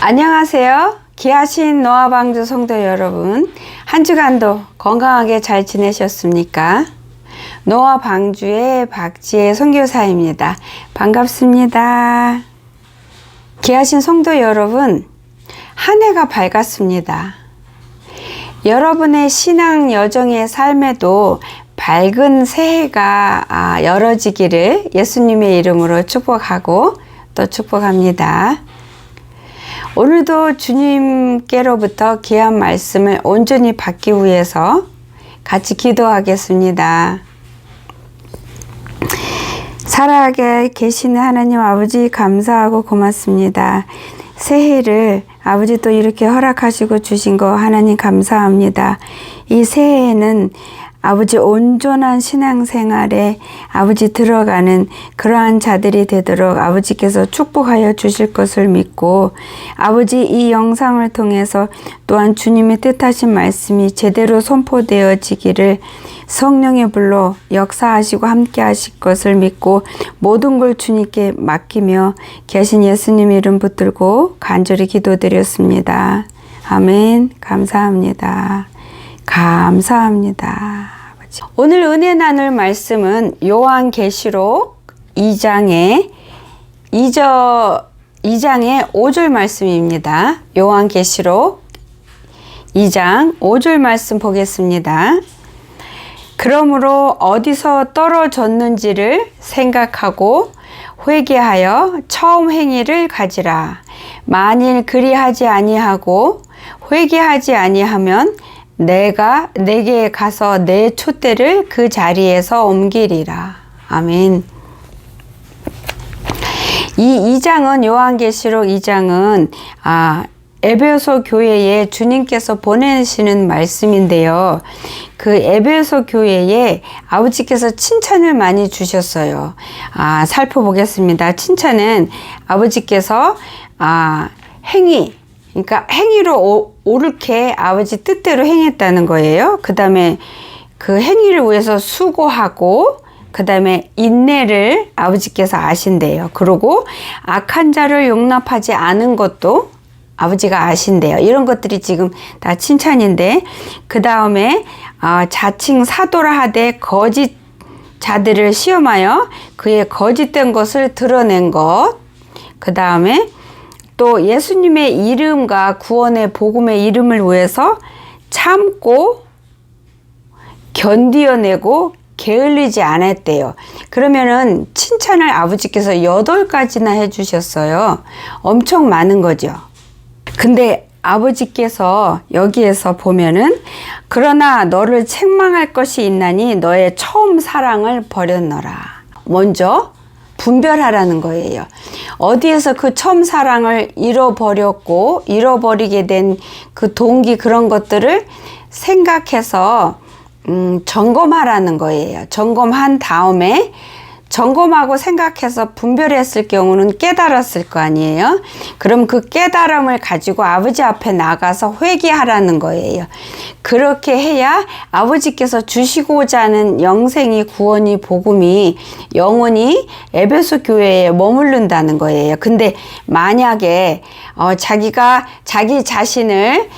안녕하세요. 귀하신 노아방주 성도 여러분, 한 주간도 건강하게 잘 지내셨습니까? 노아방주의 박지혜 선교사입니다. 반갑습니다. 귀하신 성도 여러분, 한 해가 밝았습니다. 여러분의 신앙 여정의 삶에도 밝은 새해가 열어지기를 예수님의 이름으로 축복하고 또 축복합니다. 오늘도 주님께로부터 귀한 말씀을 온전히 받기 위해서 같이 기도하겠습니다. 살아계 계시는 하나님 아버지 감사하고 고맙습니다. 새해를 아버지 또 이렇게 허락하시고 주신 거 하나님 감사합니다. 이 새해에는 아버지 온전한 신앙생활에 아버지 들어가는 그러한 자들이 되도록 아버지께서 축복하여 주실 것을 믿고 아버지 이 영상을 통해서 또한 주님의 뜻하신 말씀이 제대로 선포되어지기를 성령의 불로 역사하시고 함께 하실 것을 믿고 모든 걸 주님께 맡기며 계신 예수님 이름 붙들고 간절히 기도드렸습니다. 아멘. 감사합니다. 감사합니다. 오늘 은혜 나눌 말씀은 요한계시록 2장의 5절 말씀입니다. 요한계시록 2장 5절 말씀 보겠습니다. 그러므로 어디서 떨어졌는지를 생각하고 회개하여 처음 행위를 가지라. 만일 그리하지 아니하고 회개하지 아니하면 내가 내게 가서 내 촛대를 그 자리에서 옮기리라. 아멘. 이 2장은 요한계시록 2장은 에베소 교회에 주님께서 보내시는 말씀인데요. 그 에베소 교회에 아버지께서 칭찬을 많이 주셨어요. 살펴보겠습니다. 칭찬은 아버지께서 그러니까 행위로 옳게 아버지 뜻대로 행했다는 거예요. 그 다음에 그 행위를 위해서 수고하고 그 다음에 인내를 아버지께서 아신대요. 그리고 악한 자를 용납하지 않은 것도 아버지가 아신대요. 이런 것들이 지금 다 칭찬인데 그 다음에 자칭 사도라 하되 거짓 자들을 시험하여 그의 거짓된 것을 드러낸 것. 그 다음에 또 예수님의 이름과 구원의 복음의 이름을 위해서 참고 견디어내고 게을리지 않았대요. 그러면은 칭찬을 아버지께서 8가지나 해주셨어요. 엄청 많은 거죠. 근데 아버지께서 여기에서 보면은 그러나 너를 책망할 것이 있나니 너의 처음 사랑을 버렸노라. 먼저 분별하라는 거예요. 어디에서 그 처음 사랑을 잃어버렸고 잃어버리게 된 그 동기 그런 것들을 생각해서 점검하라는 거예요. 점검한 다음에 점검하고 생각해서 분별했을 경우는 깨달았을 거 아니에요. 그럼 그 깨달음을 가지고 아버지 앞에 나가서 회개하라는 거예요. 그렇게 해야 아버지께서 주시고자 하는 영생이 구원이 복음이 영원히 에베소 교회에 머무른다는 거예요. 근데 만약에 자기가 자기 자신을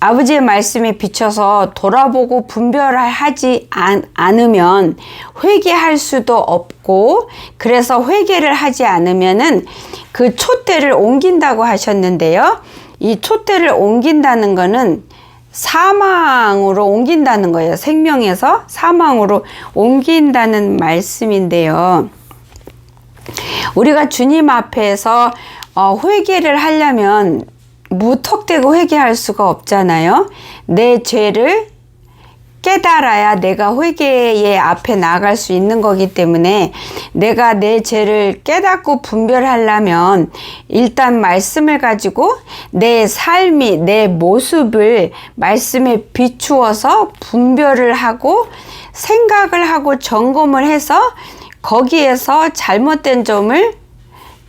아버지의 말씀에 비춰서 돌아보고 분별하지 않으면 회개할 수도 없고 그래서 회개를 하지 않으면은 그 촛대를 옮긴다고 하셨는데요. 이 촛대를 옮긴다는 거는 사망으로 옮긴다는 거예요. 생명에서 사망으로 옮긴다는 말씀인데요. 우리가 주님 앞에서 회개를 하려면 무턱대고 회개할 수가 없잖아요. 내 죄를 깨달아야 내가 회개의 앞에 나아갈 수 있는 거기 때문에 내가 내 죄를 깨닫고 분별하려면 일단 말씀을 가지고 내 삶이 내 모습을 말씀에 비추어서 분별을 하고 생각을 하고 점검을 해서 거기에서 잘못된 점을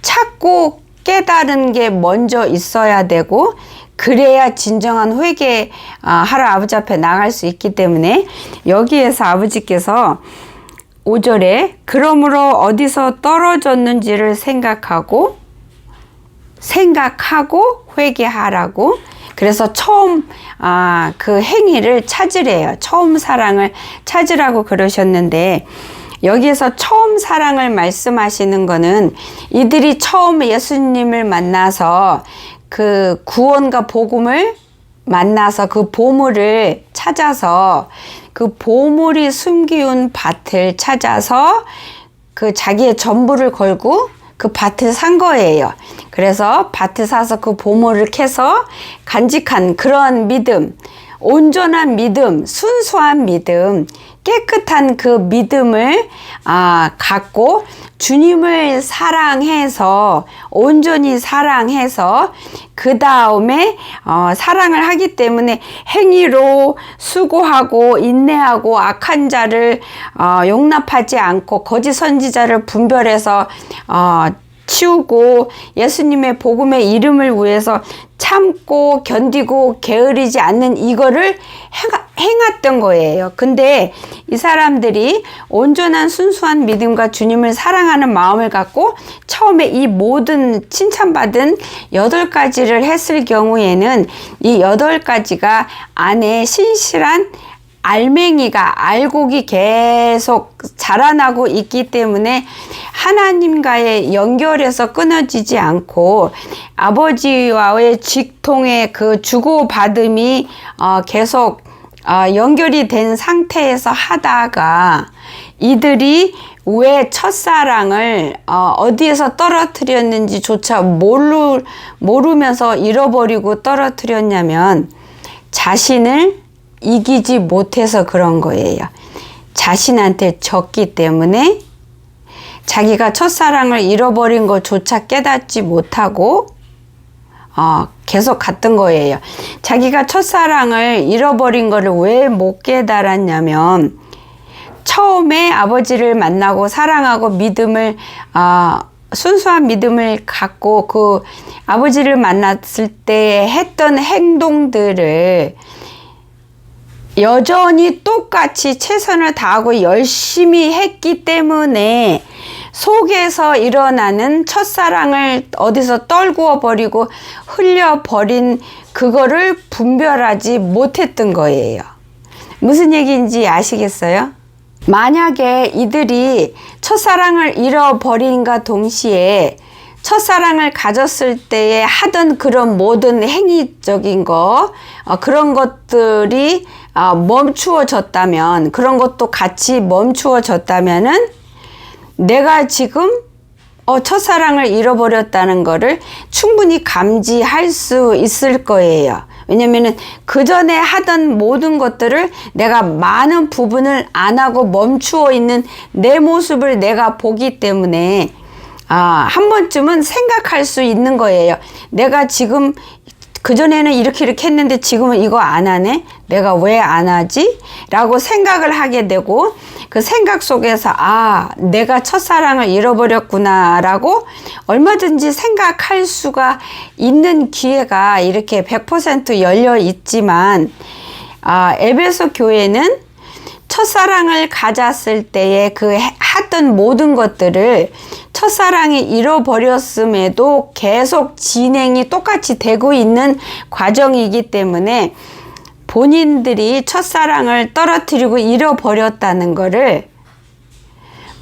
찾고 깨달은 게 먼저 있어야 되고 그래야 진정한 회개 하러 아버지 앞에 나갈 수 있기 때문에 여기에서 아버지께서 5절에 그러므로 어디서 떨어졌는지를 생각하고 생각하고 회개하라고. 그래서 처음 그 행위를 찾으래요. 처음 사랑을 찾으라고 그러셨는데, 여기에서 처음 사랑을 말씀하시는 거는 이들이 처음 예수님을 만나서 그 구원과 복음을 만나서 그 보물을 찾아서 그 보물이 숨기운 밭을 찾아서 그 자기의 전부를 걸고 그 밭을 산 거예요. 그래서 밭을 사서 그 보물을 캐서 간직한 그런 믿음, 온전한 믿음, 순수한 믿음, 깨끗한 그 믿음을 갖고 주님을 사랑해서, 온전히 사랑해서 그 다음에 사랑을 하기 때문에 행위로 수고하고 인내하고 악한 자를 용납하지 않고 거짓 선지자를 분별해서 치우고 예수님의 복음의 이름을 위해서 참고 견디고 게으르지 않는 이거를 행했던 거예요. 근데 이 사람들이 온전한 순수한 믿음과 주님을 사랑하는 마음을 갖고 처음에 이 모든 칭찬받은 8가지를 했을 경우에는 이 8가지가 안에 신실한 알맹이가, 알곡이 계속 자라나고 있기 때문에 하나님과의 연결에서 끊어지지 않고 아버지와의 직통의 그 주고받음이 계속 연결이 된 상태에서 하다가 이들이 왜 첫사랑을 어디에서 떨어뜨렸는지조차 모르면서 잃어버리고 떨어뜨렸냐면 자신을 이기지 못해서 그런 거예요. 자신한테 졌기 때문에 자기가 첫사랑을 잃어버린 것조차 깨닫지 못하고 계속 갔던 거예요. 자기가 첫사랑을 잃어버린 거를 왜 못 깨달았냐면 처음에 아버지를 만나고 사랑하고 믿음을 순수한 믿음을 갖고 그 아버지를 만났을 때 했던 행동들을 여전히 똑같이 최선을 다하고 열심히 했기 때문에 속에서 일어나는 첫사랑을 어디서 떨구어 버리고 흘려버린 그거를 분별하지 못했던 거예요. 무슨 얘기인지 아시겠어요? 만약에 이들이 첫사랑을 잃어버린과 동시에 첫사랑을 가졌을 때에 하던 그런 모든 행위적인 거, 그런 것들이 멈추어졌다면, 그런 것도 같이 멈추어졌다면은 내가 지금 첫사랑을 잃어버렸다는 거를 충분히 감지할 수 있을 거예요. 왜냐면은 그 전에 하던 모든 것들을 내가 많은 부분을 안 하고 멈추어 있는 내 모습을 내가 보기 때문에 한 번쯤은 생각할 수 있는 거예요. 내가 지금 그전에는 이렇게 했는데 지금은 이거 안 하네? 내가 왜 안 하지? 라고 생각을 하게 되고 그 생각 속에서 내가 첫사랑을 잃어버렸구나 라고 얼마든지 생각할 수가 있는 기회가 이렇게 100% 열려 있지만 에베소 교회는 첫사랑을 가졌을 때에 그 하던 모든 것들을 첫사랑이 잃어버렸음에도 계속 진행이 똑같이 되고 있는 과정이기 때문에 본인들이 첫사랑을 떨어뜨리고 잃어버렸다는 거를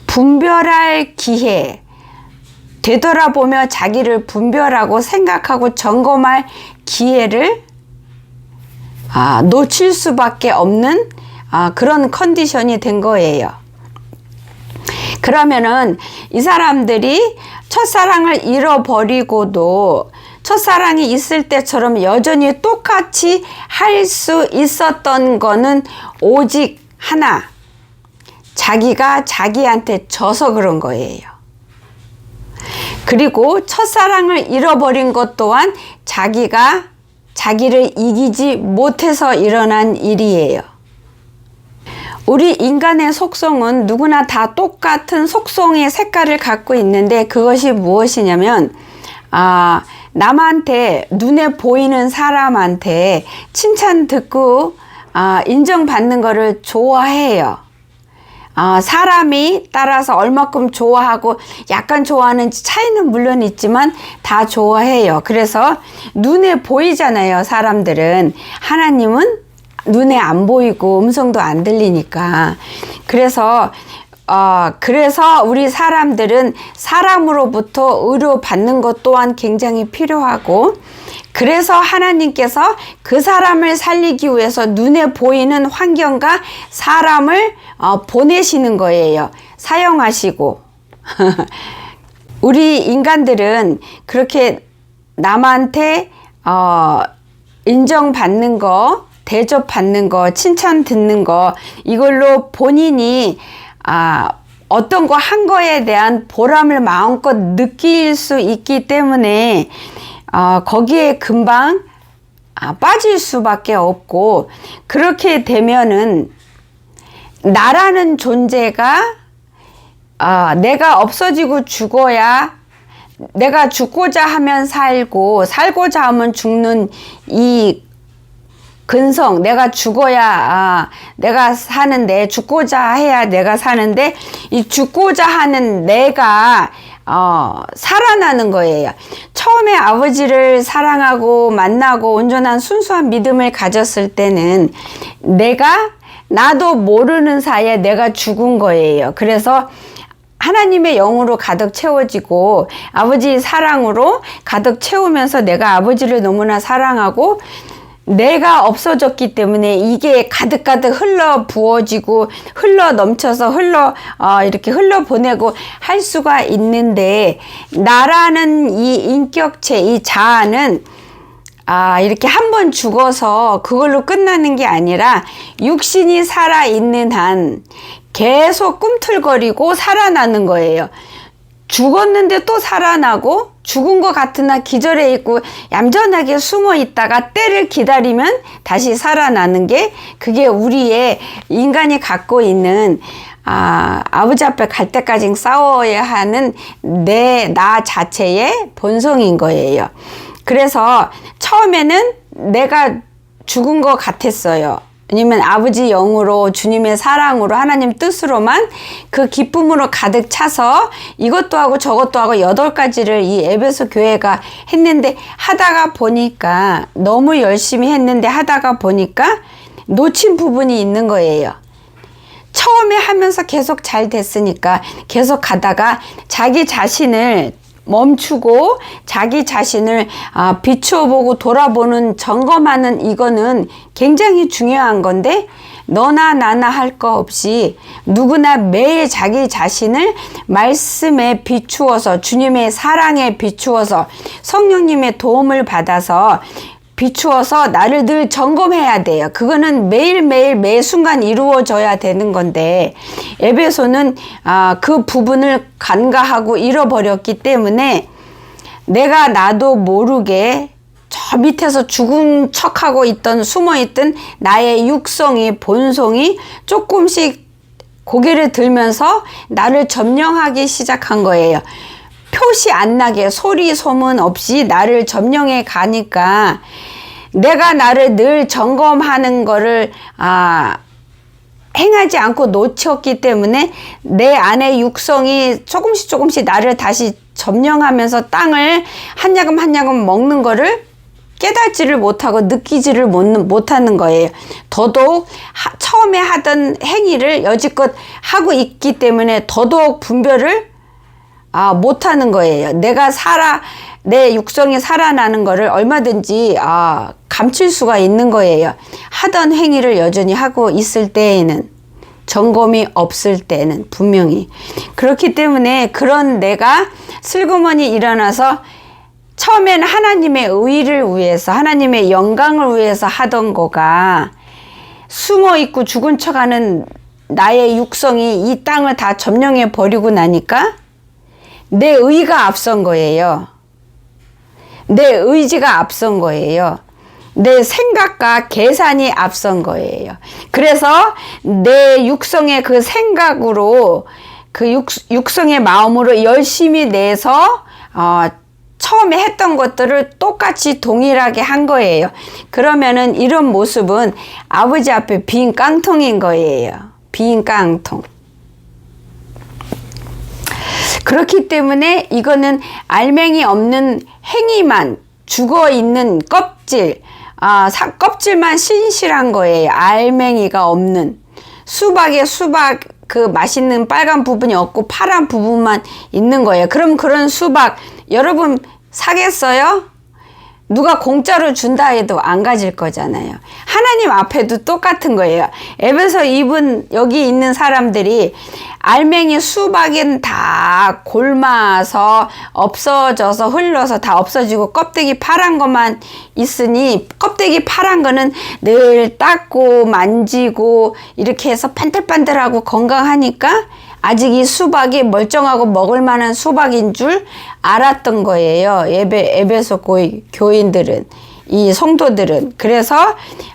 분별할 기회, 되돌아보며 자기를 분별하고 생각하고 점검할 기회를 놓칠 수밖에 없는 그런 컨디션이 된 거예요. 그러면은 이 사람들이 첫사랑을 잃어버리고도 첫사랑이 있을 때처럼 여전히 똑같이 할 수 있었던 거는 오직 하나, 자기가 자기한테 져서 그런 거예요. 그리고 첫사랑을 잃어버린 것 또한 자기가 자기를 이기지 못해서 일어난 일이에요. 우리 인간의 속성은 누구나 다 똑같은 속성의 색깔을 갖고 있는데 그것이 무엇이냐면 남한테 눈에 보이는 사람한테 칭찬 듣고 인정받는 거를 좋아해요. 사람이 따라서 얼마큼 좋아하고 약간 좋아하는지 차이는 물론 있지만 다 좋아해요. 그래서 눈에 보이잖아요, 사람들은. 하나님은 눈에 안 보이고 음성도 안 들리니까. 그래서 우리 사람들은 사람으로부터 의료 받는 것 또한 굉장히 필요하고, 그래서 하나님께서 그 사람을 살리기 위해서 눈에 보이는 환경과 사람을 보내시는 거예요. 사용하시고. 우리 인간들은 그렇게 남한테 인정받는 거, 대접받는 거, 칭찬 듣는 거, 이걸로 본인이 어떤 거 한 거에 대한 보람을 마음껏 느낄 수 있기 때문에 거기에 금방 빠질 수밖에 없고, 그렇게 되면은 나라는 존재가 내가 없어지고 죽어야, 내가 죽고자 하면 살고 살고자 하면 죽는 이 근성, 내가 죽어야 내가 사는데, 죽고자 해야 내가 사는데, 이 죽고자 하는 내가 살아나는 거예요. 처음에 아버지를 사랑하고 만나고 온전한 순수한 믿음을 가졌을 때는 나도 모르는 사이에 내가 죽은 거예요. 그래서 하나님의 영으로 가득 채워지고 아버지 사랑으로 가득 채우면서 내가 아버지를 너무나 사랑하고 내가 없어졌기 때문에 이게 가득가득 흘러 부어지고 흘러 넘쳐서 이렇게 흘러 보내고 할 수가 있는데, 나라는 이 인격체, 이 자아는 이렇게 한번 죽어서 그걸로 끝나는 게 아니라 육신이 살아있는 한 계속 꿈틀거리고 살아나는 거예요. 죽었는데 또 살아나고, 죽은 것 같으나 기절해 있고 얌전하게 숨어 있다가 때를 기다리면 다시 살아나는 게, 그게 우리의 인간이 갖고 있는 아버지 앞에 갈 때까지 싸워야 하는 나 자체의 본성인 거예요. 그래서 처음에는 내가 죽은 것 같았어요. 왜냐면 아버지 영으로, 주님의 사랑으로, 하나님 뜻으로만 그 기쁨으로 가득 차서 이것도 하고 저것도 하고 8가지를 이 에베소 교회가 했는데, 하다가 보니까, 너무 열심히 했는데 하다가 보니까 놓친 부분이 있는 거예요. 처음에 하면서 계속 잘 됐으니까 계속 가다가 자기 자신을 멈추고 자기 자신을 비추어 보고 돌아보는, 점검하는, 이거는 굉장히 중요한 건데, 너나 나나 할 거 없이 누구나 매일 자기 자신을 말씀에 비추어서, 주님의 사랑에 비추어서, 성령님의 도움을 받아서 비추어서 나를 늘 점검해야 돼요. 그거는 매일매일 매 순간 이루어져야 되는 건데, 에베소는 그 부분을 간과하고 잃어버렸기 때문에 내가 나도 모르게 저 밑에서 죽은 척하고 있던, 숨어있던 나의 육성이, 본성이 조금씩 고개를 들면서 나를 점령하기 시작한 거예요. 표시 안 나게, 소리 소문 없이 나를 점령해 가니까, 내가 나를 늘 점검하는 거를 행하지 않고 놓쳤기 때문에 내 안의 육성이 조금씩 나를 다시 점령하면서 땅을 한 야금 한 야금 먹는 거를 깨닫지를 못하고 느끼지를 못하는 거예요. 더더욱 처음에 하던 행위를 여지껏 하고 있기 때문에 더더욱 분별을 못하는 거예요. 내 육성이 살아나는 거를 얼마든지 감출 수가 있는 거예요. 하던 행위를 여전히 하고 있을 때에는, 점검이 없을 때는 분명히. 그렇기 때문에 그런 내가 슬그머니 일어나서 처음에는 하나님의 의를 위해서, 하나님의 영광을 위해서 하던 거가 숨어있고 죽은 척하는 나의 육성이 이 땅을 다 점령해 버리고 나니까 내 의가 앞선 거예요. 내 의지가 앞선 거예요. 내 생각과 계산이 앞선 거예요. 그래서 내 육성의 그 생각으로, 그 육성의 마음으로 열심히 내서 처음에 했던 것들을 똑같이 동일하게 한 거예요. 그러면은 이런 모습은 아버지 앞에 빈 깡통인 거예요. 빈 깡통. 그렇기 때문에 이거는 알맹이 없는 행이만 죽어 있는 껍질, 껍질만 신실한 거예요. 알맹이가 없는. 수박에 수박 그 맛있는 빨간 부분이 없고 파란 부분만 있는 거예요. 그럼 그런 수박 여러분 사겠어요? 누가 공짜로 준다 해도 안 가질 거잖아요. 하나님 앞에도 똑같은 거예요. 에베소 2분 여기 있는 사람들이 알맹이 수박은 다 골마서 없어져서 흘러서 다 없어지고 껍데기 파란 것만 있으니 껍데기 파란 거는 늘 닦고 만지고 이렇게 해서 반들반들하고 건강하니까 아직 이 수박이 멀쩡하고 먹을 만한 수박인 줄 알았던 거예요. 에베소 교인들은, 이 성도들은. 그래서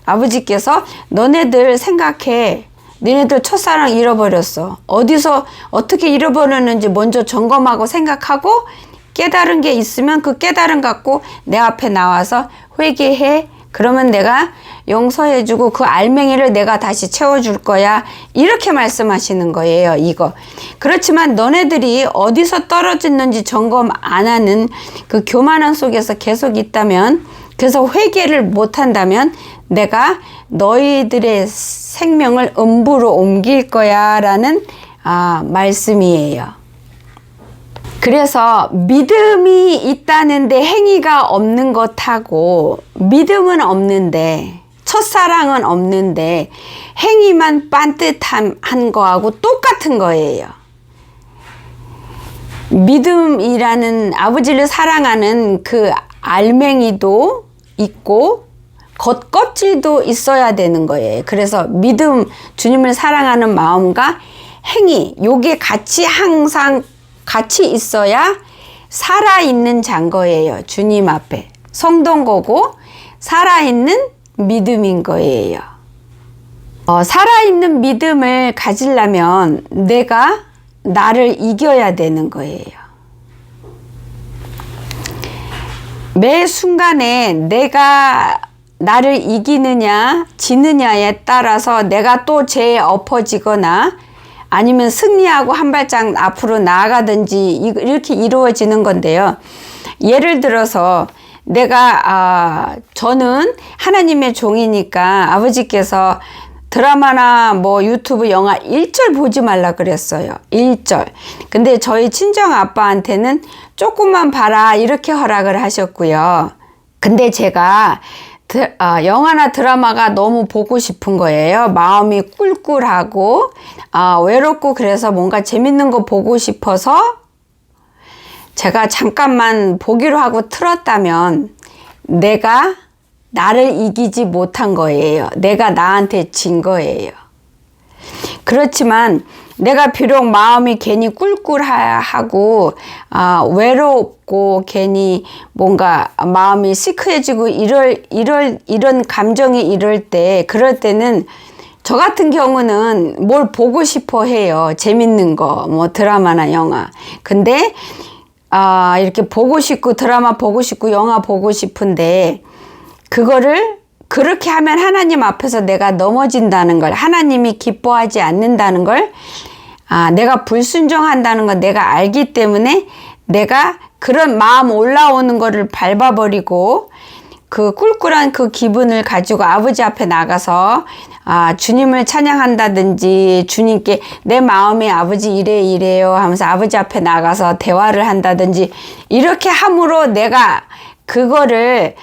아버지께서 너네들 생각해. 너네들 첫사랑 잃어버렸어. 어디서 어떻게 잃어버렸는지 먼저 점검하고 생각하고 깨달은 게 있으면 그 깨달음 갖고 내 앞에 나와서 회개해. 그러면 내가 용서해주고 그 알맹이를 내가 다시 채워줄 거야. 이렇게 말씀하시는 거예요. 이거. 그렇지만 너네들이 어디서 떨어졌는지 점검 안 하는 그 교만함 속에서 계속 있다면, 그래서 회개를 못 한다면 내가 너희들의 생명을 음부로 옮길 거야 라는 말씀이에요. 그래서 믿음이 있다는데 행위가 없는 것하고, 믿음은 없는데 첫사랑은 없는데 행위만 빤듯한 거하고 똑같은 거예요. 믿음이라는 아버지를 사랑하는 그 알맹이도 있고 겉껍질도 있어야 되는 거예요. 그래서 믿음, 주님을 사랑하는 마음과 행위, 요게 같이 항상 같이 있어야 살아있는 잔거예요. 주님 앞에 성도인 거고 살아있는 믿음인 거예요. 살아있는 믿음을 가지려면 내가 나를 이겨야 되는 거예요. 매 순간에 내가 나를 이기느냐 지느냐에 따라서 내가 또 죄에 엎어지거나 아니면 승리하고 한 발짝 앞으로 나아가든지 이렇게 이루어지는 건데요. 예를 들어서 내가 저는 하나님의 종이니까 아버지께서 드라마나 뭐 유튜브 영화 1절 보지 말라 그랬어요. 1절. 근데 저희 친정 아빠한테는 조금만 봐라 이렇게 허락을 하셨고요. 근데 제가 영화나 드라마가 너무 보고 싶은 거예요. 마음이 꿀꿀하고 외롭고 그래서 뭔가 재밌는 거 보고 싶어서 제가 잠깐만 보기로 하고 틀었다면 내가 나를 이기지 못한 거예요. 내가 나한테 진 거예요. 그렇지만 내가 비록 마음이 괜히 꿀꿀하고 외롭고 괜히 뭔가 마음이 시크해지고 이런 감정이 그럴 때는 저 같은 경우는 뭘 보고 싶어 해요. 재밌는 거, 뭐 드라마나 영화. 근데 이렇게 보고 싶고 드라마 보고 싶고 영화 보고 싶은데 그거를 그렇게 하면 하나님 앞에서 내가 넘어진다는 걸, 하나님이 기뻐하지 않는다는 걸, 내가 불순종한다는 걸 내가 알기 때문에 내가 그런 마음 올라오는 거를 밟아버리고 그 꿀꿀한 그 기분을 가지고 아버지 앞에 나가서 주님을 찬양한다든지 주님께 내 마음이 아버지 이래요 하면서 아버지 앞에 나가서 대화를 한다든지 이렇게 함으로 내가 그거를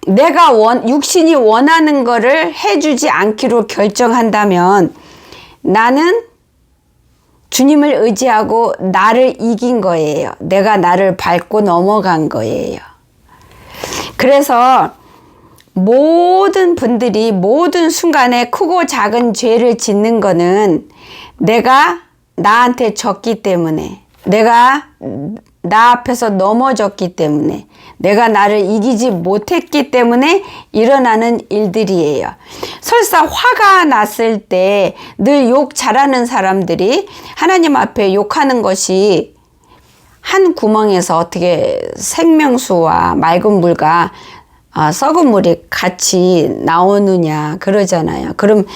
내가 육신이 원하는 거를 해주지 않기로 결정한다면 나는 주님을 의지하고 나를 이긴 거예요. 내가 나를 밟고 넘어간 거예요. 그래서 모든 분들이 모든 순간에 크고 작은 죄를 짓는 거는 내가 나한테 졌기 때문에, 내가 나 앞에서 넘어졌기 때문에, 내가 나를 이기지 못했기 때문에 일어나는 일들이에요. 설사 화가 났을 때 늘 욕 잘하는 사람들이 하나님 앞에 욕하는 것이 한 구멍에서 어떻게 생명수와 맑은 물과 썩은 물이 같이 나오느냐 그러잖아요. 그럼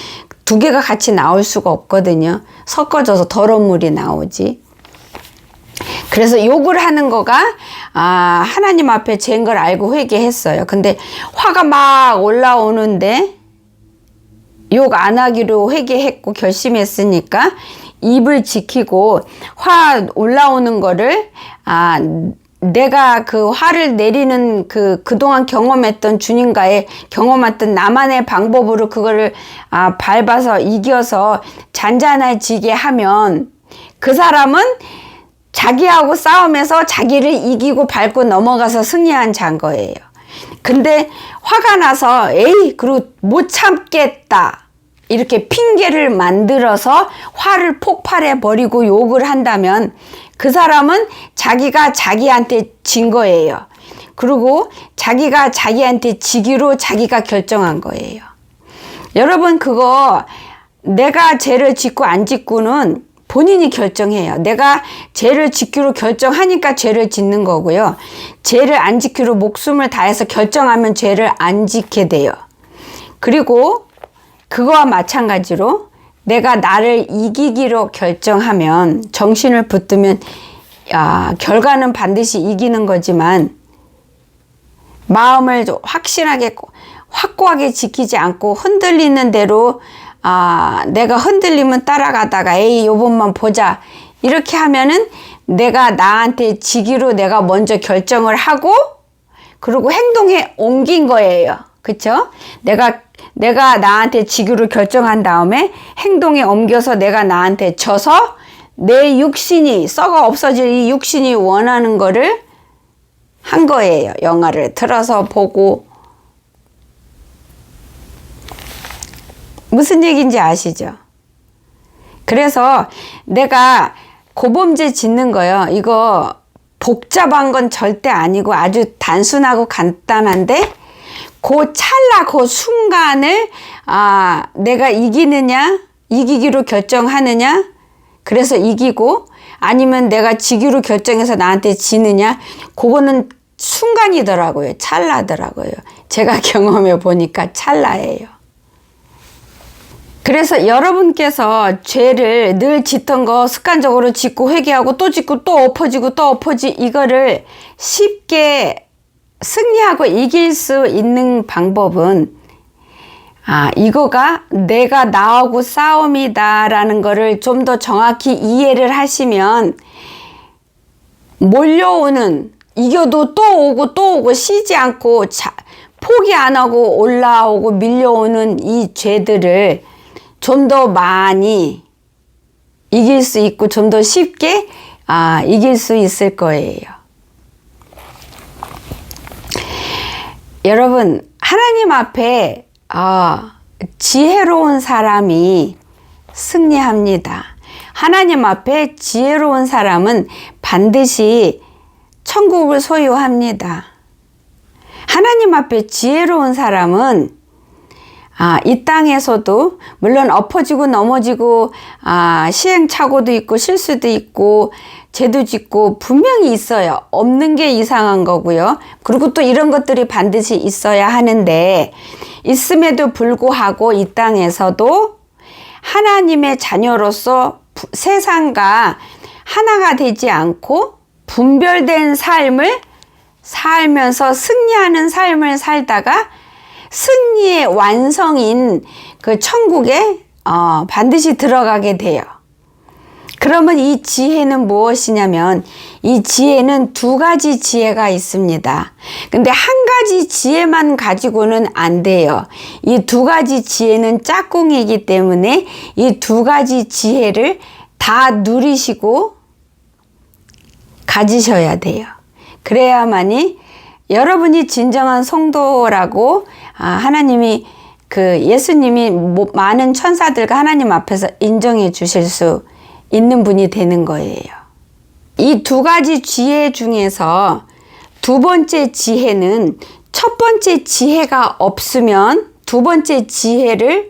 두 개가 같이 나올 수가 없거든요. 섞어져서 더러운 물이 나오지. 그래서 욕을 하는 거가 하나님 앞에 죄인 걸 알고 회개했어요. 근데 화가 막 올라오는데 욕 안 하기로 회개했고 결심했으니까 입을 지키고 화 올라오는 거를 내가 그 화를 내리는 그동안 경험했던 주님과의 경험했던 나만의 방법으로 그거를 밟아서 이겨서 잔잔해지게 하면 그 사람은 자기하고 싸움에서 자기를 이기고 밟고 넘어가서 승리한 자인 거예요. 근데 화가 나서 에이 그리고 못 참겠다 이렇게 핑계를 만들어서 화를 폭발해 버리고 욕을 한다면 그 사람은 자기가 자기한테 진 거예요. 그리고 자기가 자기한테 지기로 자기가 결정한 거예요. 여러분 그거 내가 죄를 짓고 안 짓고는 본인이 결정해요. 내가 죄를 짓기로 결정하니까 죄를 짓는 거고요. 죄를 안 지키로 목숨을 다해서 결정하면 죄를 안 짓게 돼요. 그리고 그거와 마찬가지로 내가 나를 이기기로 결정하면 정신을 붙들면 결과는 반드시 이기는 거지만 마음을 확실하게 확고하게 지키지 않고 흔들리는 대로 내가 흔들리면 따라가다가 에이 요번만 보자 이렇게 하면은 내가 나한테 지기로 내가 먼저 결정을 하고 그리고 행동에 옮긴 거예요. 그쵸? 내가 나한테 지기로 결정한 다음에 행동에 옮겨서 내가 나한테 져서 내 육신이 썩어 없어질 이 육신이 원하는 거를 한 거예요. 영화를 틀어서 보고 무슨 얘기인지 아시죠? 그래서 내가 고범죄 짓는 거요. 이거 복잡한 건 절대 아니고 아주 단순하고 간단한데 그 찰나 그 순간을 내가 이기기로 결정하느냐 그래서 이기고 아니면 내가 지기로 결정해서 나한테 지느냐 그거는 순간이더라고요. 찰나더라고요. 제가 경험해 보니까 찰나예요. 그래서 여러분께서 죄를 늘 짓던 거 습관적으로 짓고 회개하고 또 짓고 또 엎어지고 또 엎어지 이거를 쉽게 승리하고 이길 수 있는 방법은 이거가 내가 나하고 싸움이다 라는 거를 좀 더 정확히 이해를 하시면 몰려오는 이겨도 또 오고 쉬지 않고 포기 안 하고 올라오고 밀려오는 이 죄들을 좀 더 많이 이길 수 있고 좀 더 쉽게 이길 수 있을 거예요. 여러분 하나님 앞에 지혜로운 사람이 승리합니다. 하나님 앞에 지혜로운 사람은 반드시 천국을 소유합니다. 하나님 앞에 지혜로운 사람은 이 땅에서도 물론 엎어지고 넘어지고 시행착오도 있고 실수도 있고 죄도 짓고 분명히 있어요. 없는 게 이상한 거고요. 그리고 또 이런 것들이 반드시 있어야 하는데 있음에도 불구하고 이 땅에서도 하나님의 자녀로서 세상과 하나가 되지 않고 분별된 삶을 살면서 승리하는 삶을 살다가 승리의 완성인 그 천국에 반드시 들어가게 돼요. 그러면 이 지혜는 무엇이냐면 이 지혜는 두 가지 지혜가 있습니다. 근데 한 가지 지혜만 가지고는 안 돼요. 이 두 가지 지혜는 짝꿍이기 때문에 이 두 가지 지혜를 다 누리시고 가지셔야 돼요. 그래야만이 여러분이 진정한 성도라고 하나님이 예수님이 많은 천사들과 하나님 앞에서 인정해 주실 수 있는 분이 되는 거예요. 이 두 가지 지혜 중에서 두 번째 지혜는 첫 번째 지혜가 없으면 두 번째 지혜를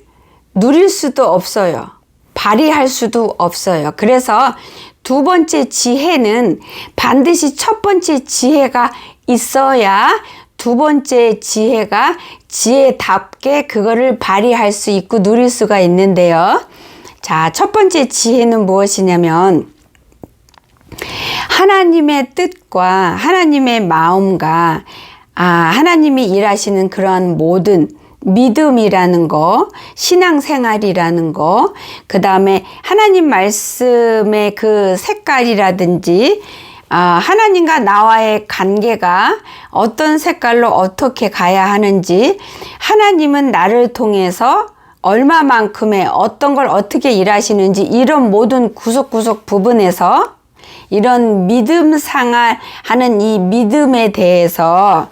누릴 수도 없어요. 발휘할 수도 없어요. 그래서 두 번째 지혜는 반드시 첫 번째 지혜가 있어야 두 번째 지혜가 지혜답게 그거를 발휘할 수 있고 누릴 수가 있는데요. 자, 첫 번째 지혜는 무엇이냐면 하나님의 뜻과 하나님의 마음과 하나님이 일하시는 그러한 모든 믿음이라는 거, 신앙생활이라는 거, 그 다음에 하나님 말씀의 그 색깔이라든지 하나님과 나와의 관계가 어떤 색깔로 어떻게 가야 하는지, 하나님은 나를 통해서 얼마만큼의 어떤 걸 어떻게 일하시는지, 이런 모든 구석구석 부분에서 이런 믿음 생활하는 이 믿음에 대해서,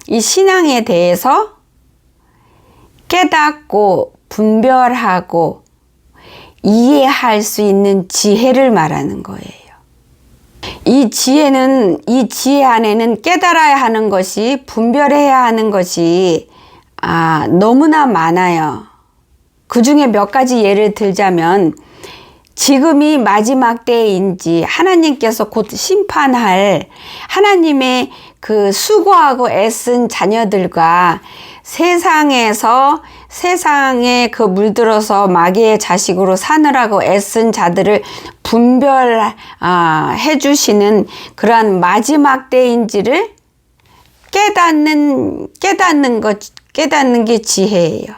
이 신앙에 대해서 깨닫고 분별하고 이해할 수 있는 지혜를 말하는 거예요. 이 지혜 안에는 깨달아야 하는 것이, 분별해야 하는 것이 너무나 많아요. 그 중에 몇 가지 예를 들자면, 지금이 마지막 때인지 하나님께서 곧 심판할 하나님의 그 수고하고 애쓴 자녀들과 세상에 그 물들어서 마귀의 자식으로 사느라고 애쓴 자들을 분별해 주시는 그러한 마지막 때인지를 깨닫는 게 지혜예요.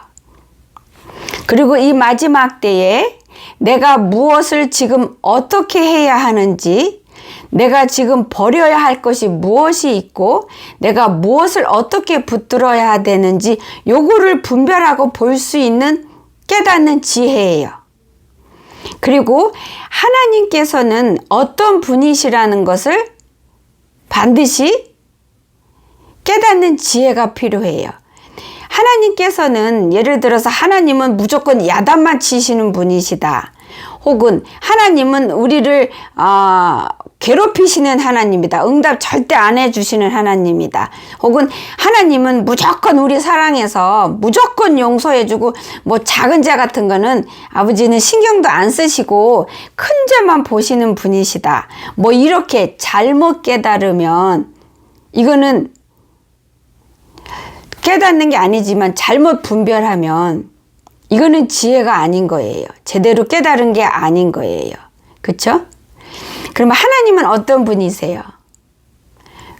그리고 이 마지막 때에 내가 무엇을 지금 어떻게 해야 하는지, 내가 지금 버려야 할 것이 무엇이 있고, 내가 무엇을 어떻게 붙들어야 되는지, 요거를 분별하고 볼 수 있는 깨닫는 지혜예요. 그리고 하나님께서는 어떤 분이시라는 것을 반드시 깨닫는 지혜가 필요해요. 하나님께서는 예를 들어서 하나님은 무조건 야단만 치시는 분이시다. 혹은 하나님은 우리를 괴롭히시는 하나님이다. 응답 절대 안 해주시는 하나님이다. 혹은 하나님은 무조건 우리 사랑해서 무조건 용서해주고, 뭐 작은 죄 같은 거는 아버지는 신경도 안 쓰시고 큰 죄만 보시는 분이시다. 뭐 이렇게 잘못 깨달으면, 이거는 깨닫는 게 아니지만 잘못 분별하면 이거는 지혜가 아닌 거예요. 제대로 깨달은 게 아닌 거예요. 그렇죠? 그러면 하나님은 어떤 분이세요?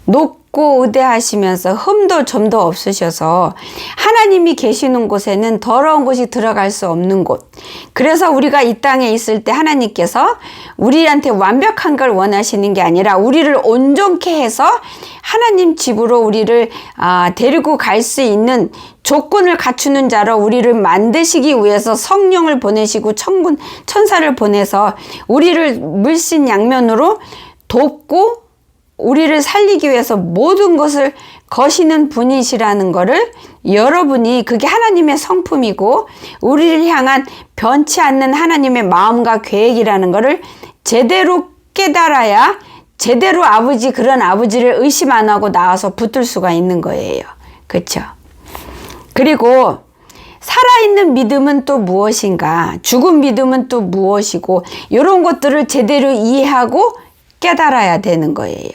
높고 의대하시면서 흠도 점도 없으셔서 하나님이 계시는 곳에는 더러운 것이 들어갈 수 없는 곳. 그래서 우리가 이 땅에 있을 때 하나님께서 우리한테 완벽한 걸 원하시는 게 아니라 우리를 온전케 해서 하나님 집으로 우리를 데리고 갈 수 있는 조건을 갖추는 자로 우리를 만드시기 위해서 성령을 보내시고 천사를 보내서 우리를 물신양면으로 돕고 우리를 살리기 위해서 모든 것을 거시는 분이시라는 것을, 여러분이 그게 하나님의 성품이고 우리를 향한 변치 않는 하나님의 마음과 계획이라는 것을 제대로 깨달아야 제대로 그런 아버지를 의심 안 하고 나와서 붙들 수가 있는 거예요. 그렇죠? 그리고 살아있는 믿음은 또 무엇인가, 죽은 믿음은 또 무엇이고, 이런 것들을 제대로 이해하고 깨달아야 되는 거예요.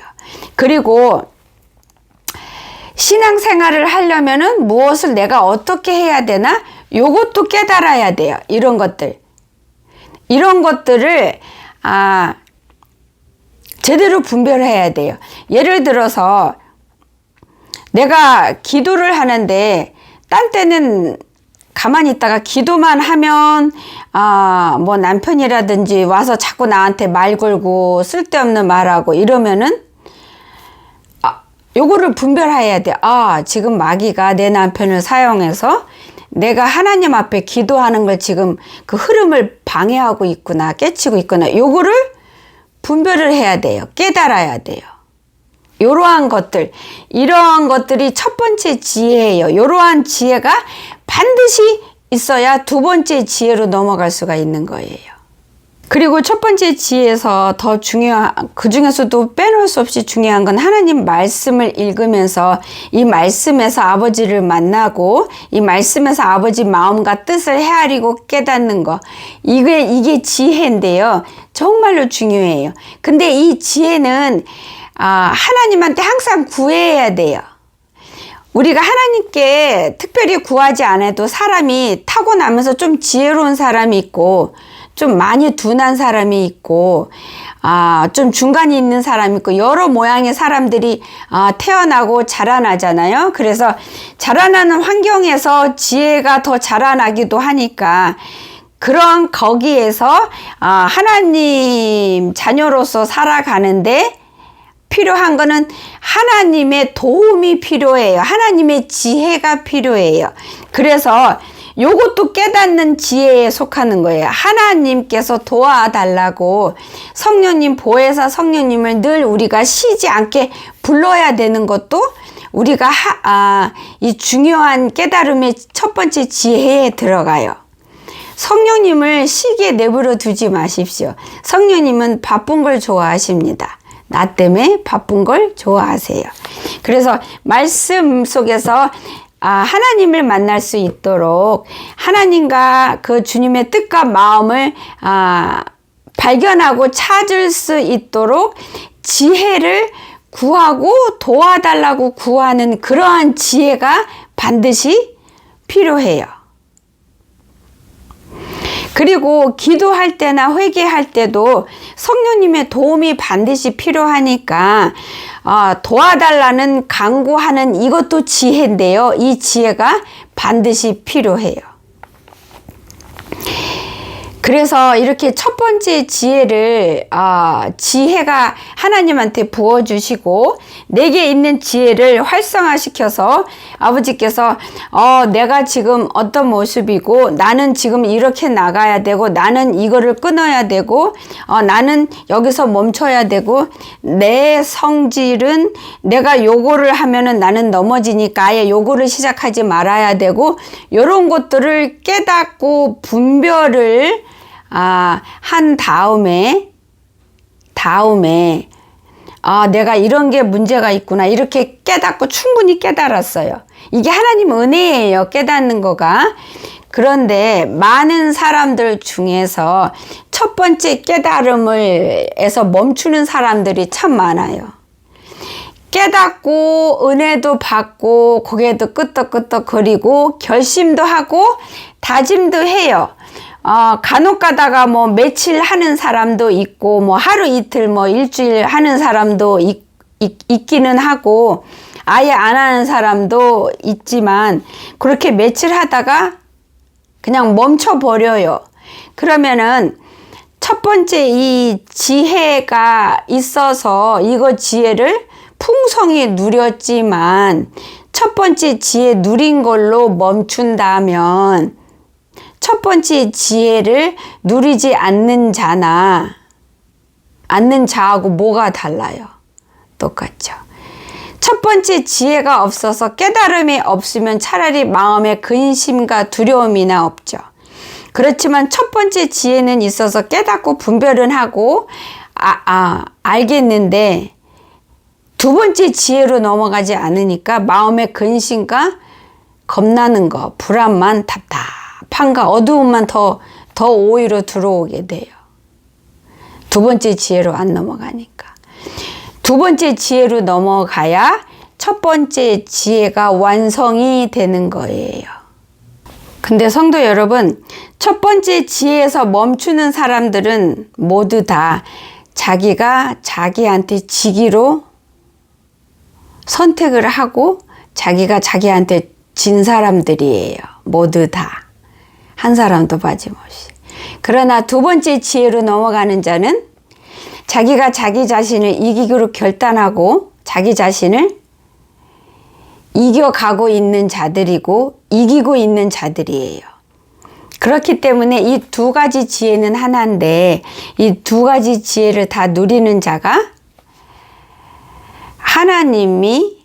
그리고 신앙생활을 하려면은 무엇을 내가 어떻게 해야 되나, 요것도 깨달아야 돼요. 이런 것들을 제대로 분별해야 돼요. 예를 들어서 내가 기도를 하는데 딴 때는 가만히 있다가 기도만 하면 뭐 남편이라든지 와서 자꾸 나한테 말 걸고 쓸데없는 말하고 이러면은 요거를 분별해야 돼. 지금 마귀가 내 남편을 사용해서 내가 하나님 앞에 기도하는 걸 지금 그 흐름을 방해하고 있구나, 깨치고 있구나. 요거를 분별을 해야 돼요. 깨달아야 돼요. 이러한 것들이 첫 번째 지혜예요. 이러한 지혜가 반드시 있어야 두 번째 지혜로 넘어갈 수가 있는 거예요. 그리고 첫 번째 지혜에서 더 그 중에서도 빼놓을 수 없이 중요한 건 하나님 말씀을 읽으면서 이 말씀에서 아버지를 만나고 이 말씀에서 아버지 마음과 뜻을 헤아리고 깨닫는 거. 이게 지혜인데요. 정말로 중요해요. 근데 이 지혜는 하나님한테 항상 구해야 돼요. 우리가 하나님께 특별히 구하지 않아도 사람이 타고나면서 좀 지혜로운 사람이 있고 좀 많이 둔한 사람이 있고, 좀 중간에 있는 사람이 있고, 여러 모양의 사람들이 태어나고 자라나잖아요. 그래서 자라나는 환경에서 지혜가 더 자라나기도 하니까, 그런 거기에서 하나님 자녀로서 살아가는데 필요한 거는 하나님의 도움이 필요해요. 하나님의 지혜가 필요해요. 그래서 요것도 깨닫는 지혜에 속하는 거예요. 하나님께서 도와달라고 성령님, 보혜사 성령님을 늘 우리가 쉬지 않게 불러야 되는 것도 우리가 이 중요한 깨달음의 첫 번째 지혜에 들어가요. 성령님을 쉬게 내버려 두지 마십시오. 성령님은 바쁜 걸 좋아하십니다. 나 때문에 바쁜 걸 좋아하세요. 그래서 말씀 속에서 하나님을 만날 수 있도록 하나님과 그 주님의 뜻과 마음을 발견하고 찾을 수 있도록 지혜를 구하고 도와달라고 구하는 그러한 지혜가 반드시 필요해요. 그리고 기도할 때나 회개할 때도 성령님의 도움이 반드시 필요하니까 도와달라는 간구하는 이것도 지혜인데요. 이 지혜가 반드시 필요해요. 그래서 이렇게 첫 번째 지혜를 지혜가 하나님한테 부어주시고 내게 있는 지혜를 활성화시켜서 아버지께서 내가 지금 어떤 모습이고 나는 지금 이렇게 나가야 되고 나는 이거를 끊어야 되고 나는 여기서 멈춰야 되고 내 성질은 내가 요거를 하면은 나는 넘어지니까 아예 요거를 시작하지 말아야 되고 요런 것들을 깨닫고 분별을 한 다음에 내가 이런 게 문제가 있구나 이렇게 깨닫고 충분히 깨달았어요. 이게 하나님 은혜예요. 깨닫는 거가. 그런데 많은 사람들 중에서 첫 번째 깨달음을 해서 멈추는 사람들이 참 많아요. 깨닫고 은혜도 받고 고개도 끄덕끄덕거리고 결심도 하고 다짐도 해요. 간혹 가다가 뭐 며칠 하는 사람도 있고 뭐 하루 이틀 뭐 일주일 하는 사람도 있기는 하고 아예 안 하는 사람도 있지만 그렇게 며칠 하다가 그냥 멈춰버려요. 그러면은 첫 번째 이 지혜가 있어서 이거 지혜를 풍성히 누렸지만 첫 번째 지혜 누린 걸로 멈춘다면 첫 번째 지혜를 누리지 않는 자하고 뭐가 달라요? 똑같죠. 첫 번째 지혜가 없어서 깨달음이 없으면 차라리 마음에 근심과 두려움이나 없죠. 그렇지만 첫 번째 지혜는 있어서 깨닫고 분별은 하고 알겠는데 두 번째 지혜로 넘어가지 않으니까 마음의 근심과 겁나는 거, 불안만 답답한가 어두움만 더 오히려 들어오게 돼요. 두 번째 지혜로 안 넘어가니까. 두 번째 지혜로 넘어가야 첫 번째 지혜가 완성이 되는 거예요. 근데 성도 여러분, 첫 번째 지혜에서 멈추는 사람들은 모두 다 자기가 자기한테 지기로 선택을 하고 자기가 자기한테 진 사람들이에요. 모두 다. 한 사람도 빠짐없이. 그러나 두 번째 지혜로 넘어가는 자는 자기가 자기 자신을 이기기로 결단하고 자기 자신을 이겨가고 있는 자들이고 이기고 있는 자들이에요. 그렇기 때문에 이 두 가지 지혜는 하나인데 이 두 가지 지혜를 다 누리는 자가 하나님이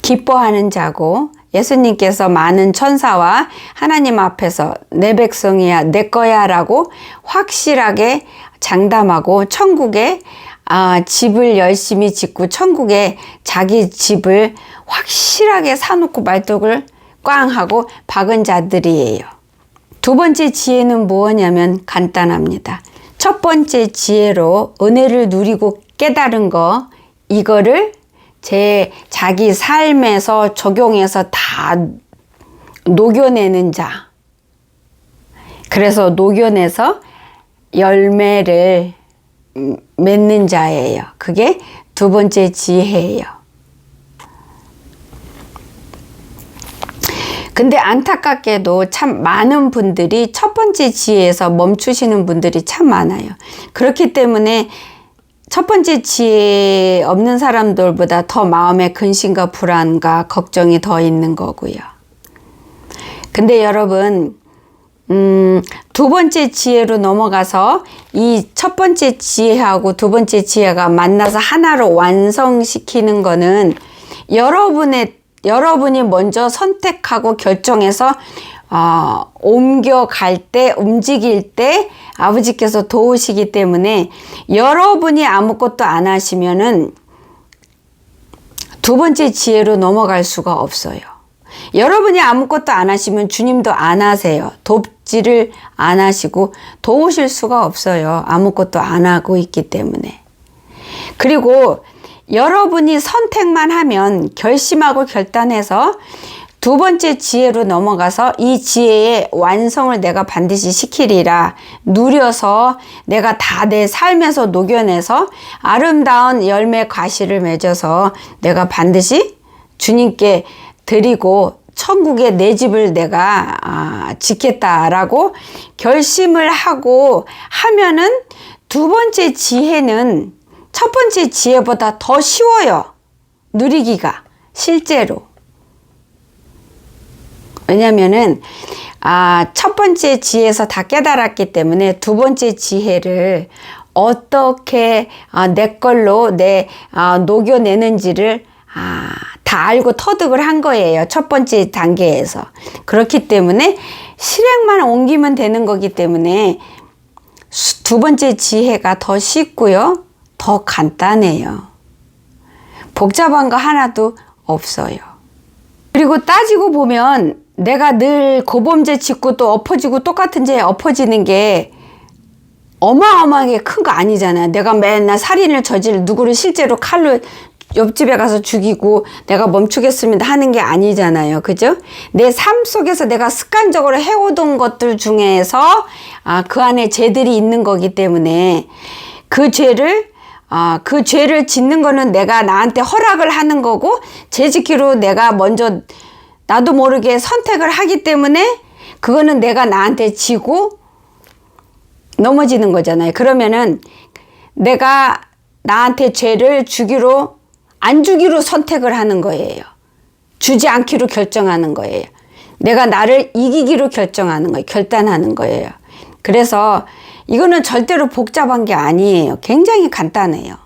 기뻐하는 자고 예수님께서 많은 천사와 하나님 앞에서 내 백성이야 내 거야 라고 확실하게 장담하고 천국에 집을 열심히 짓고 천국에 자기 집을 확실하게 사놓고 말뚝을 꽝 하고 박은 자들이에요. 두 번째 지혜는 무엇냐면 간단합니다. 첫 번째 지혜로 은혜를 누리고 깨달은 거 이거를 자기 삶에서 적용해서 다 녹여내는 자. 그래서 녹여내서 열매를 맺는 자예요. 그게 두 번째 지혜예요. 근데 안타깝게도 참 많은 분들이 첫 번째 지혜에서 멈추시는 분들이 참 많아요. 그렇기 때문에 첫 번째 지혜 없는 사람들보다 더 마음에 근심과 불안과 걱정이 더 있는 거고요. 근데 여러분, 두 번째 지혜로 넘어가서 이 첫 번째 지혜하고 두 번째 지혜가 만나서 하나로 완성시키는 거는 여러분이 먼저 선택하고 결정해서 옮겨갈 때, 움직일 때 아버지께서 도우시기 때문에 여러분이 아무것도 안 하시면은 두 번째 지혜로 넘어갈 수가 없어요. 여러분이 아무것도 안 하시면 주님도 안 하세요. 돕지를 안 하시고 도우실 수가 없어요. 아무것도 안 하고 있기 때문에. 그리고 여러분이 선택만 하면, 결심하고 결단해서 두 번째 지혜로 넘어가서 이 지혜의 완성을 내가 반드시 시키리라 누려서 내가 다 내 삶에서 녹여내서 아름다운 열매 과실을 맺어서 내가 반드시 주님께 드리고 천국에 내 집을 내가 짓겠다라고 결심을 하고 하면은 두 번째 지혜는 첫 번째 지혜보다 더 쉬워요. 누리기가 실제로. 왜냐면은 첫 번째 지혜에서 다 깨달았기 때문에 두 번째 지혜를 어떻게 내 걸로 녹여내는지를 다 알고 터득을 한 거예요. 첫 번째 단계에서. 그렇기 때문에 실행만 옮기면 되는 거기 때문에 두 번째 지혜가 더 쉽고요. 더 간단해요. 복잡한 거 하나도 없어요. 그리고 따지고 보면 내가 늘 고범죄 짓고 또 엎어지고 똑같은 죄에 엎어지는 게 어마어마하게 큰 거 아니잖아요. 내가 맨날 살인을 누구를 실제로 칼로 옆집에 가서 죽이고 내가 멈추겠습니다 하는 게 아니잖아요. 그죠? 내 삶 속에서 내가 습관적으로 해오던 것들 중에서 그 안에 죄들이 있는 거기 때문에 그 죄를 짓는 거는 내가 나한테 허락을 하는 거고 죄 짓기로 내가 먼저 나도 모르게 선택을 하기 때문에 그거는 내가 나한테 지고 넘어지는 거잖아요. 그러면은 내가 나한테 죄를 안 주기로 선택을 하는 거예요. 주지 않기로 결정하는 거예요. 내가 나를 이기기로 결정하는 거예요. 결단하는 거예요. 그래서 이거는 절대로 복잡한 게 아니에요. 굉장히 간단해요.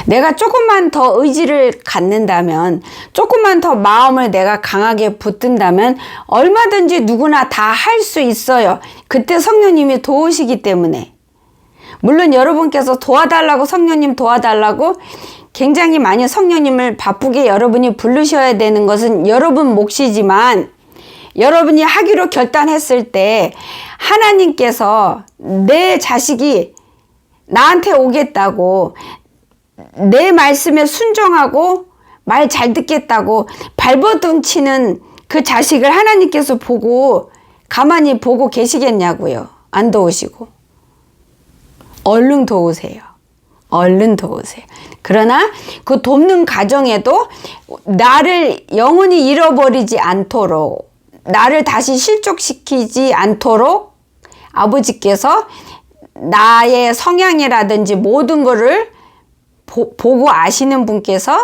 내가 조금만 더 의지를 갖는다면, 조금만 더 마음을 내가 강하게 붙든다면 얼마든지 누구나 다 할 수 있어요. 그때 성령님이 도우시기 때문에. 물론 여러분께서 도와달라고, 성령님 도와달라고 굉장히 많이 성령님을 바쁘게 여러분이 부르셔야 되는 것은 여러분 몫이지만, 여러분이 하기로 결단했을 때 하나님께서 내 자식이 나한테 오겠다고, 내 말씀에 순종하고 말 잘 듣겠다고 발버둥 치는 그 자식을 하나님께서 가만히 보고 계시겠냐고요. 안 도우시고. 얼른 도우세요. 얼른 도우세요. 그러나 그 돕는 과정에도 나를 영원히 잃어버리지 않도록, 나를 다시 실족시키지 않도록 아버지께서 나의 성향이라든지 모든 거를 보고 아시는 분께서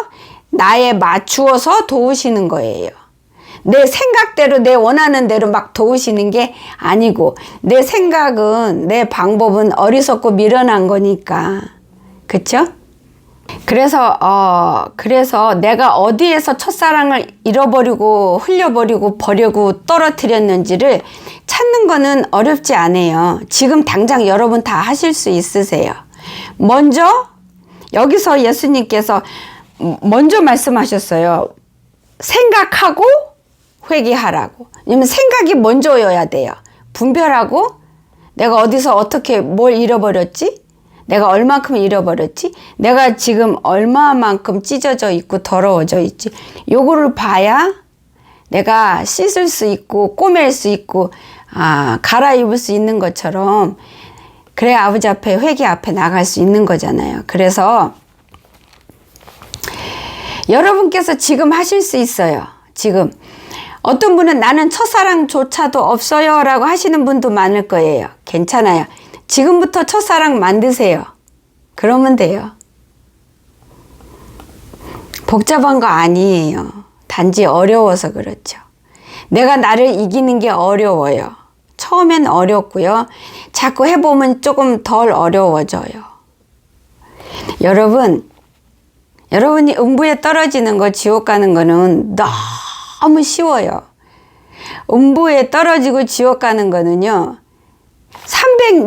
나에 맞추어서 도우시는 거예요. 내 생각대로, 내 원하는 대로 막 도우시는 게 아니고, 내 생각은, 내 방법은 어리석고 미련한 거니까. 그쵸? 그래서 내가 어디에서 첫사랑을 잃어버리고 흘려버리고 버리고 떨어뜨렸는지를 찾는 거는 어렵지 않아요. 지금 당장 여러분 다 하실 수 있으세요. 먼저 여기서 예수님께서 먼저 말씀하셨어요. 생각하고 회개하라고. 왜냐면 생각이 먼저여야 돼요. 분별하고, 내가 어디서 어떻게 뭘 잃어버렸지? 내가 얼마큼 잃어버렸지? 내가 지금 얼마만큼 찢어져 있고 더러워져 있지? 요거를 봐야 내가 씻을 수 있고 꼬맬 수 있고 갈아입을 수 있는 것처럼 그래야 아버지 앞에 회개 앞에 나갈 수 있는 거잖아요. 그래서 여러분께서 지금 하실 수 있어요. 지금 어떤 분은 나는 첫사랑조차도 없어요 라고 하시는 분도 많을 거예요. 괜찮아요. 지금부터 첫사랑 만드세요. 그러면 돼요. 복잡한 거 아니에요. 단지 어려워서 그렇죠. 내가 나를 이기는 게 어려워요. 처음엔 어렵고요. 자꾸 해보면 조금 덜 어려워져요. 여러분이 음부에 떨어지는 거, 지옥 가는 거는 너무 쉬워요. 음부에 떨어지고 지옥 가는 거는요.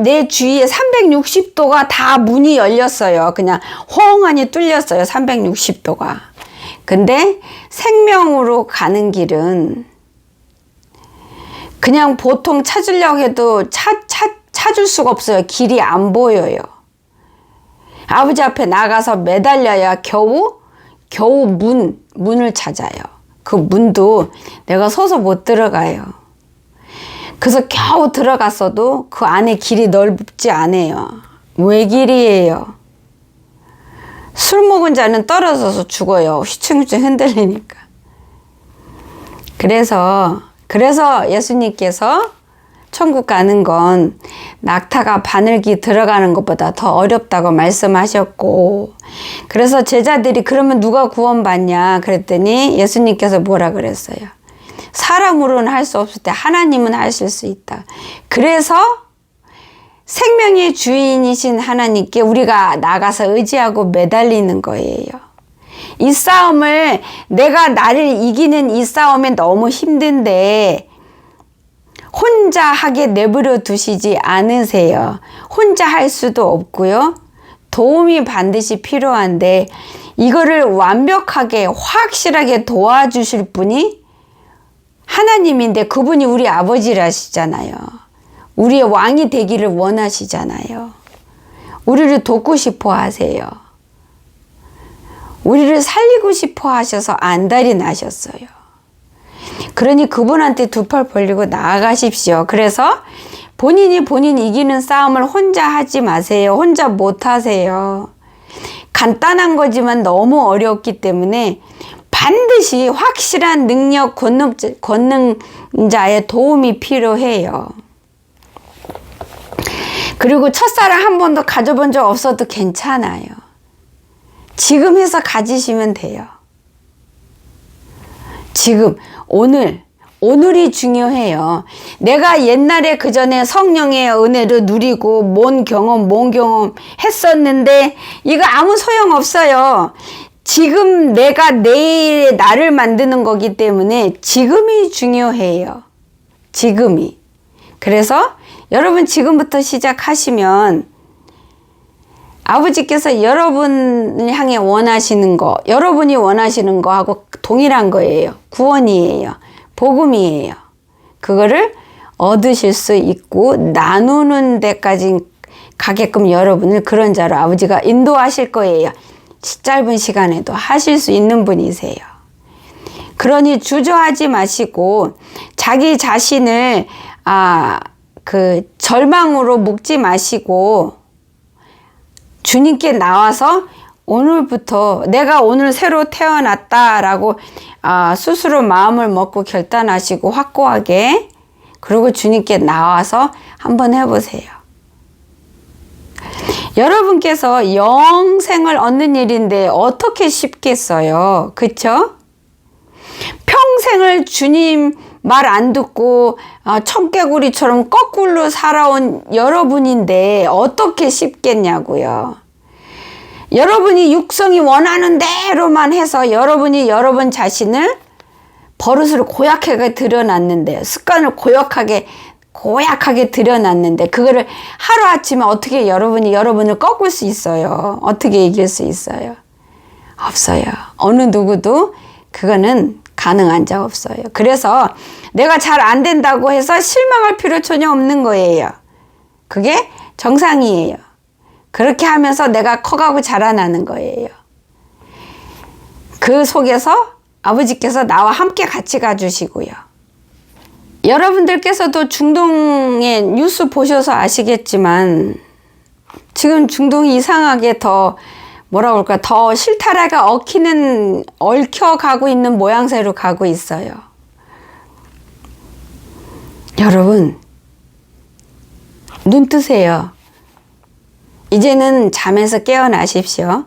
내 주위에 360도가 다 문이 열렸어요. 그냥 호응하니 뚫렸어요. 360도가. 근데 생명으로 가는 길은 그냥 보통 찾으려고 해도 찾을 수가 없어요. 길이 안 보여요. 아버지 앞에 나가서 매달려야 겨우 문을 찾아요. 그 문도 내가 서서 못 들어가요. 그래서 겨우 들어갔어도 그 안에 길이 넓지 않아요. 외길이에요. 술 먹은 자는 떨어져서 죽어요. 휘청휘청 흔들리니까. 그래서 예수님께서 천국 가는 건 낙타가 바늘기 들어가는 것보다 더 어렵다고 말씀하셨고, 그래서 제자들이 그러면 누가 구원받냐 그랬더니 예수님께서 뭐라 그랬어요? 사람으로는 할 수 없을 때 하나님은 하실 수 있다. 그래서 생명의 주인이신 하나님께 우리가 나가서 의지하고 매달리는 거예요. 이 싸움을 내가 나를 이기는 이 싸움에 너무 힘든데 혼자 하게 내버려 두시지 않으세요. 혼자 할 수도 없고요. 도움이 반드시 필요한데 이거를 완벽하게 확실하게 도와주실 분이 하나님인데 그분이 우리 아버지라시잖아요. 우리의 왕이 되기를 원하시잖아요. 우리를 돕고 싶어 하세요. 우리를 살리고 싶어 하셔서 안달이 나셨어요. 그러니 그분한테 두 팔 벌리고 나아가십시오. 그래서 본인 이기는 싸움을 혼자 하지 마세요. 혼자 못 하세요. 간단한 거지만 너무 어렵기 때문에 반드시 확실한 능력 권능자의 도움이 필요해요. 그리고 첫사랑 한 번도 가져본 적 없어도 괜찮아요. 지금 해서 가지시면 돼요. 지금 오늘이 중요해요. 내가 옛날에 그 전에 성령의 은혜를 누리고 뭔 경험 했었는데 이거 아무 소용 없어요. 지금 내가 내일의 나를 만드는 거기 때문에 지금이 중요해요. 지금이. 그래서 여러분 지금부터 시작하시면 아버지께서 여러분을 향해 원하시는 거, 여러분이 원하시는 거하고 동일한 거예요. 구원이에요. 복음이에요. 그거를 얻으실 수 있고 나누는 데까지 가게끔 여러분을 그런 자로 아버지가 인도하실 거예요. 짧은 시간에도 하실 수 있는 분이세요. 그러니 주저하지 마시고 자기 자신을 절망으로 묶지 마시고 주님께 나와서 오늘부터 내가 오늘 새로 태어났다라고 스스로 마음을 먹고 결단하시고 확고하게 그리고 주님께 나와서 한번 해보세요. 여러분께서 영생을 얻는 일인데 어떻게 쉽겠어요? 그쵸? 평생을 주님 말 안 듣고 청개구리처럼 거꾸로 살아온 여러분인데 어떻게 쉽겠냐고요. 여러분이 육성이 원하는 대로만 해서 여러분이 여러분 자신을 버릇을 고약하게 들여놨는데 습관을 고약하게 들여놨는데 그거를 하루아침에 어떻게 여러분이 여러분을 꺾을 수 있어요? 어떻게 이길 수 있어요? 없어요. 어느 누구도 그거는 가능한 자 없어요. 그래서 내가 잘 안 된다고 해서 실망할 필요 전혀 없는 거예요. 그게 정상이에요. 그렇게 하면서 내가 커가고 자라나는 거예요. 그 속에서 아버지께서 나와 함께 같이 가주시고요. 여러분들께서도 중동의 뉴스 보셔서 아시겠지만 지금 중동이 이상하게 더 뭐라 그럴까 더 실타래가 얽혀가고 있는 모양새로 가고 있어요. 여러분 눈 뜨세요. 이제는 잠에서 깨어나십시오.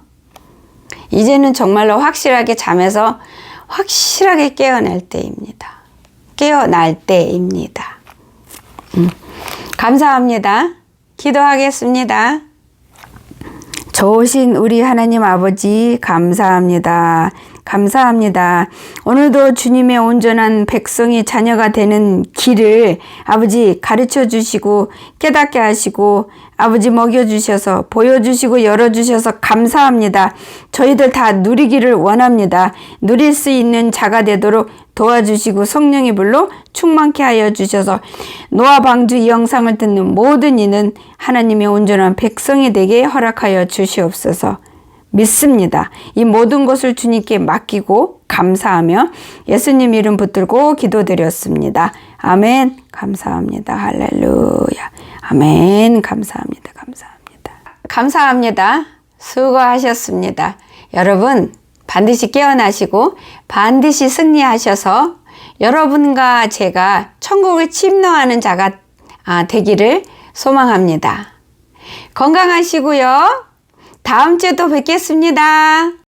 이제는 정말로 확실하게 잠에서 확실하게 깨어날 때입니다. 깨어날 때입니다. 감사합니다. 기도하겠습니다. 좋으신 우리 하나님 아버지 감사합니다. 감사합니다. 오늘도 주님의 온전한 백성이 자녀가 되는 길을 아버지 가르쳐 주시고 깨닫게 하시고 아버지 먹여주셔서 보여주시고 열어주셔서 감사합니다. 저희들 다 누리기를 원합니다. 누릴 수 있는 자가 되도록 도와주시고 성령의 불로 충만케 하여 주셔서 노아 방주 이 영상을 듣는 모든 이는 하나님의 온전한 백성이 되게 허락하여 주시옵소서. 믿습니다. 이 모든 것을 주님께 맡기고 감사하며 예수님 이름 붙들고 기도드렸습니다. 아멘. 감사합니다. 할렐루야. 아멘. 감사합니다. 감사합니다. 감사합니다. 수고하셨습니다. 여러분 반드시 깨어나시고 반드시 승리하셔서 여러분과 제가 천국을 침노하는 자가 되기를 소망합니다. 건강하시고요. 다음 주에 또 뵙겠습니다.